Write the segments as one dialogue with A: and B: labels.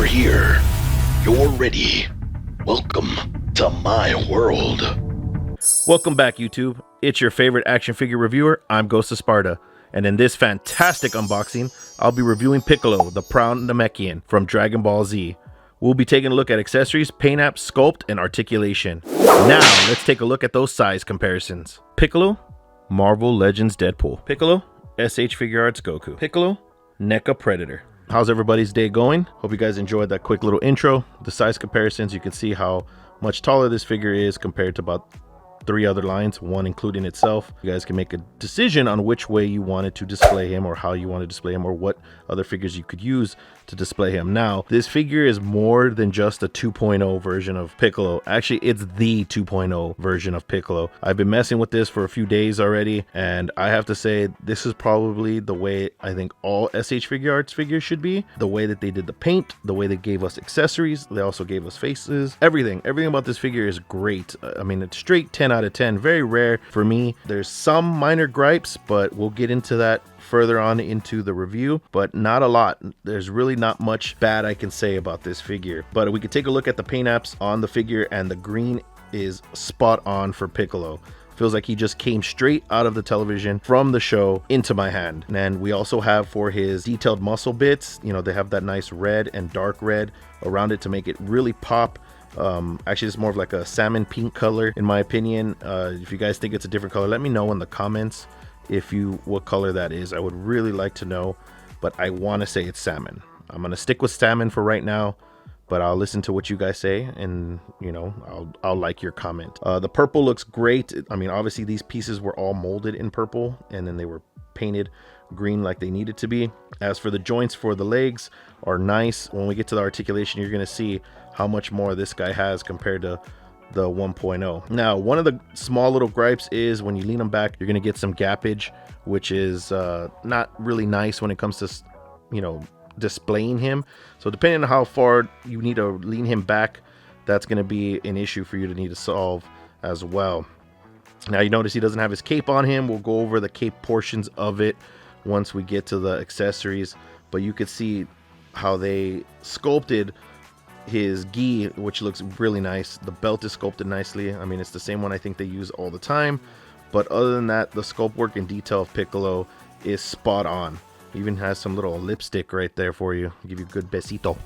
A: here. You're ready. Welcome to my world.
B: Welcome back, YouTube. It's your favorite action figure reviewer. I'm Ghost of Sparta. And in this fantastic unboxing, I'll be reviewing Piccolo, the proud Namekian from Dragon Ball Z. We'll be taking a look at accessories, paint apps, sculpt, and articulation. Now, let's take a look at those size comparisons. Piccolo, Marvel Legends Deadpool. Piccolo, SHFiguarts Goku. Piccolo, NECA Predator. How's everybody's day going? Hope you guys enjoyed that quick little intro. The size comparisons, you can see how much taller this figure is compared to about 3 other lines, one including itself. You guys can make a decision on which way you wanted to display him, or how you want to display him, or what other figures you could use to display him. Now, this figure is more than just a 2.0 version of Piccolo. Actually, it's the 2.0 version of Piccolo. I've been messing with this for a few days already, and I have to say, this is probably the way I think all SHFiguarts figures should be. The way that they did the paint, the way they gave us accessories, they also gave us faces, everything about this figure is great. I mean, it's straight 10 out of 10. Very rare for me. There's some minor gripes, but we'll get into that further on into the review, but not a lot. There's really not much bad I can say about this figure, but we could take a look at the paint apps on the figure, and the green is spot on for Piccolo. Feels like he just came straight out of the television from the show into my hand. And we also have, for his detailed muscle bits, you know, they have that nice red and dark red around it to make it really pop. Actually, it's more of like a salmon pink color in my opinion. If you guys think it's a different color, let me know in the comments what color that is. I would really like to know, but I want to say it's salmon. I'm gonna stick with salmon for right now, but I'll listen to what you guys say, and you know, I'll like your comment. The purple looks great. I mean, obviously these pieces were all molded in purple, and then they were painted green like they needed to be. As for the joints for the legs, are nice. When we get to the articulation, you're gonna see how much more this guy has compared to the 1.0. Now, one of the small little gripes is when you lean him back, you're gonna get some gappage, which is not really nice when it comes to, you know, displaying him. So depending on how far you need to lean him back, that's gonna be an issue for you to need to solve as well. Now, you notice he doesn't have his cape on him. We'll go over the cape portions of it once we get to the accessories, but you could see how they sculpted his gi, which looks really nice. The belt is sculpted nicely. I mean, it's the same one I think they use all the time, but other than that, the sculpt work and detail of Piccolo is spot on. Even has some little lipstick right there for you, give you a good besito.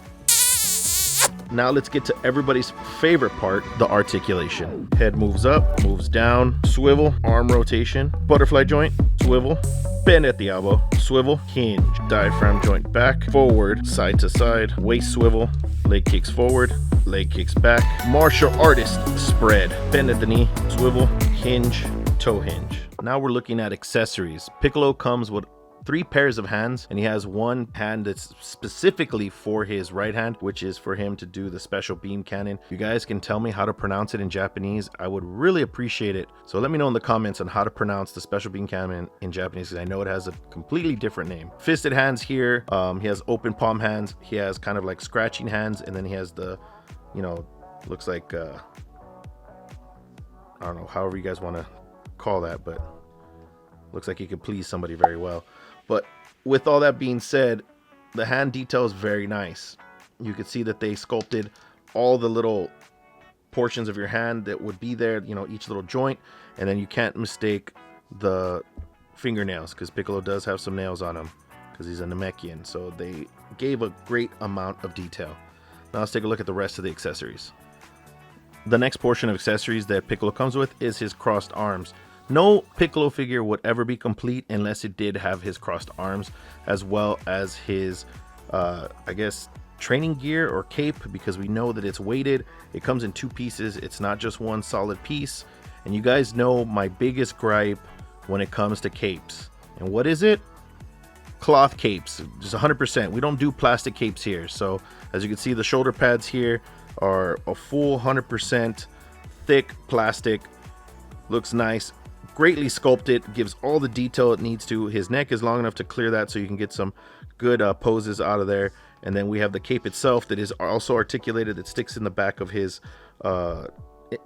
B: Now let's get to everybody's favorite part, the articulation. Head moves up, moves down, swivel, arm rotation, butterfly joint, swivel, bend at the elbow, swivel, hinge, diaphragm joint back, forward, side to side, waist swivel, leg kicks forward, leg kicks back, martial artist spread, bend at the knee, swivel, hinge, toe hinge. Now we're looking at accessories. Piccolo comes with 3 pairs of hands, and he has one hand that's specifically for his right hand, which is for him to do the special beam cannon. If you guys can tell me how to pronounce it in Japanese, I would really appreciate it. So let me know in the comments on how to pronounce the special beam cannon in Japanese, because I know it has a completely different name. Fisted hands here. He has open palm hands. He has kind of like scratching hands, and then he has the, you know, looks like I don't know, however you guys want to call that, but looks like he could please somebody very well. But with all that being said, the hand detail is very nice. You can see that they sculpted all the little portions of your hand that would be there, you know, each little joint, and then you can't mistake the fingernails, because Piccolo does have some nails on him because he's a Namekian. So they gave a great amount of detail. Now let's take a look at the rest of the accessories. The next portion of accessories that Piccolo comes with is his crossed arms. No Piccolo figure would ever be complete unless it did have his crossed arms, as well as his, I guess, training gear or cape, because we know that it's weighted. It comes in 2 pieces. It's not just one solid piece. And you guys know my biggest gripe when it comes to capes. And what is it? Cloth capes, just 100%. We don't do plastic capes here. So as you can see, the shoulder pads here are a full 100% thick plastic. Looks nice. Greatly sculpted, gives all the detail it needs to. His neck is long enough to clear that, so you can get some good poses out of there. And then we have the cape itself that is also articulated, that sticks in the back of his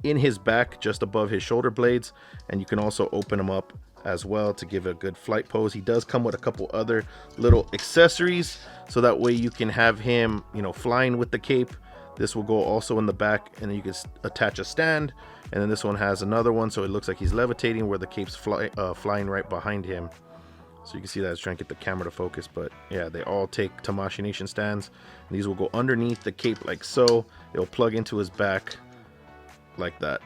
B: in his back, just above his shoulder blades, and you can also open them up as well to give a good flight pose. He does come with a couple other little accessories, so that way you can have him, you know, flying with the cape. This will go also in the back, and then you can attach a stand, and then this one has another one, so it looks like he's levitating where the cape's flying right behind him. So you can see that. I was trying to get the camera to focus, but yeah, they all take Tamashii Nation stands. And these will go underneath the cape like so. It'll plug into his back like that.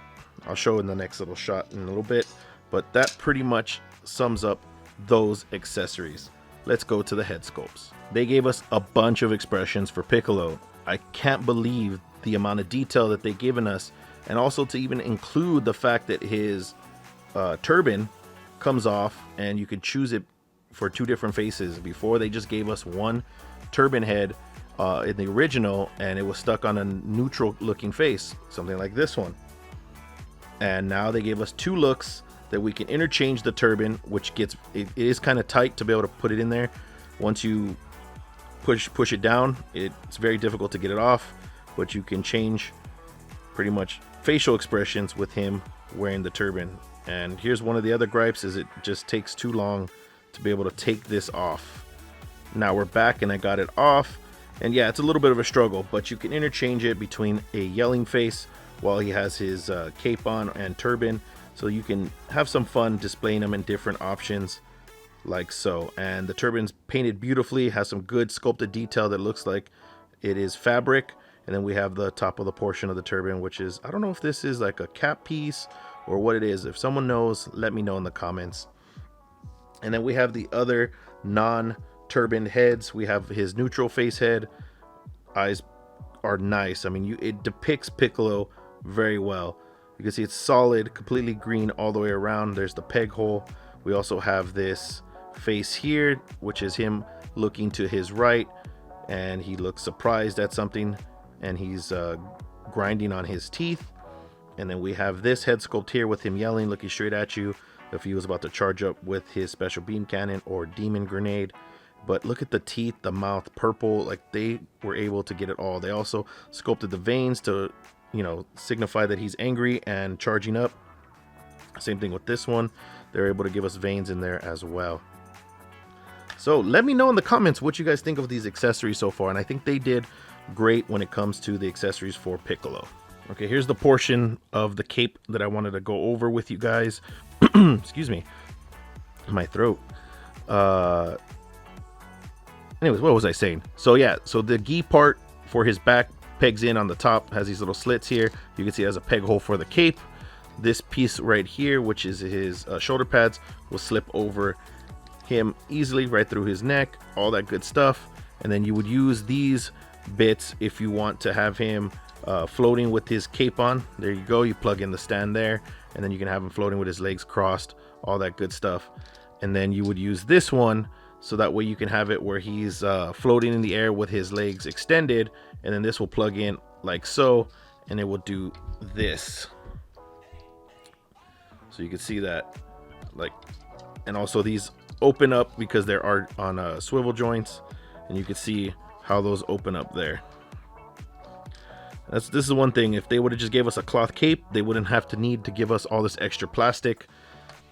B: I'll show in the next little shot in a little bit, but that pretty much sums up those accessories. Let's go to the head sculpts. They gave us a bunch of expressions for Piccolo. I can't believe the amount of detail that they've given us, and also to even include the fact that his turban comes off and you can choose it for 2 different faces. Before, they just gave us one turban head in the original, and it was stuck on a neutral looking face, something like this one. And now they gave us 2 looks that we can interchange the turban, which gets, it is kind of tight to be able to put it in there. Once you push it down, it's very difficult to get it off, but you can change pretty much facial expressions with him wearing the turban. And here's one of the other gripes, is it just takes too long to be able to take this off. Now we're back and I got it off, and yeah, it's a little bit of a struggle, but you can interchange it between a yelling face while he has his cape on and turban, so you can have some fun displaying them in different options like so. And the turban's painted beautifully, has some good sculpted detail that looks like it is fabric. And then we have the top of the portion of the turban, which is, I don't know if this is like a cap piece or what it is. If someone knows, let me know in the comments. And then we have the other non-turban heads. We have his neutral face head. Eyes are nice. I mean, it depicts Piccolo very well. You can see it's solid, completely green all the way around. There's the peg hole. We also have this face here, which is him looking to his right, and he looks surprised at something, and he's grinding on his teeth. And then we have this head sculpt here with him yelling, looking straight at you, if he was about to charge up with his special beam cannon or demon grenade. But look at the teeth, the mouth, purple, like they were able to get it all. They also sculpted the veins to, you know, signify that he's angry and charging up. Same thing with this one. They're able to give us veins in there as well. So let me know in the comments what you guys think of these accessories so far. And I think they did great when it comes to the accessories for Piccolo. Okay, here's the portion of the cape that I wanted to go over with you guys. Excuse me, my throat. Anyways, what was I saying? So yeah, so the gi part for his back pegs in on the top, has these little slits here. You can see it has a peg hole for the cape. This piece right here, which is his shoulder pads, will slip over him easily right through his neck, all that good stuff. And then you would use these bits if you want to have him floating with his cape on. There you go, you plug in the stand there, and then you can have him floating with his legs crossed, all that good stuff. And then you would use this one, so that way you can have it where he's floating in the air with his legs extended, and then this will plug in like so, and it will do this. So you can see that, like, and also these open up because they are on swivel joints, and you can see how those open up there. This is one thing. If they would have just gave us a cloth cape, they wouldn't have to need to give us all this extra plastic.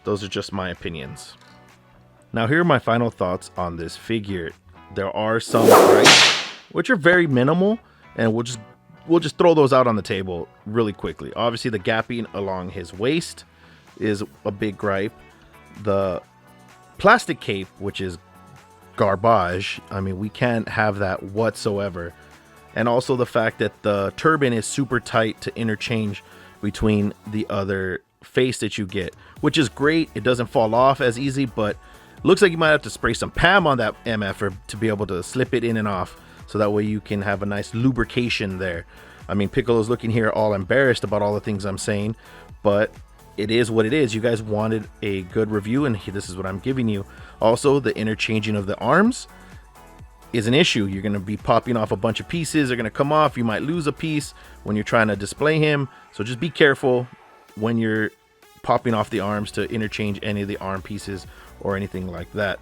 B: Those are just my opinions. Now here are my final thoughts on this figure. There are some gripes which are very minimal, and we'll just throw those out on the table really quickly. Obviously the gapping along his waist is a big gripe. The plastic cape, which is garbage, I mean, we can't have that whatsoever. And also the fact that the turban is super tight to interchange between the other face that you get, which is great. It doesn't fall off as easy, but looks like you might have to spray some PAM on that MF to be able to slip it in and off, so that way you can have a nice lubrication there. I mean, Piccolo's looking here all embarrassed about all the things I'm saying, but it is what it is. You guys wanted a good review, and this is what I'm giving you. Also, the interchanging of the arms is an issue. You're going to be popping off a bunch of pieces. They're going to come off. You might lose a piece when you're trying to display him. So just be careful when you're popping off the arms to interchange any of the arm pieces or anything like that.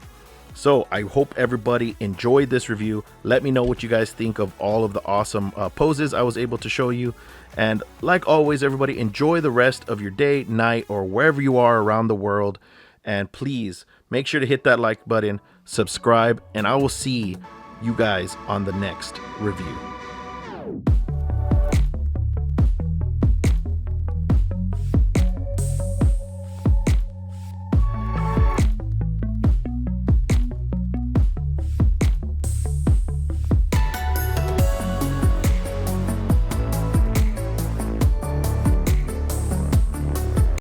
B: So I hope everybody enjoyed this review. Let me know what you guys think of all of the awesome poses I was able to show you. And like always, everybody, enjoy the rest of your day, night, or wherever you are around the world. And please make sure to hit that like button, subscribe, and I will see you guys on the next review.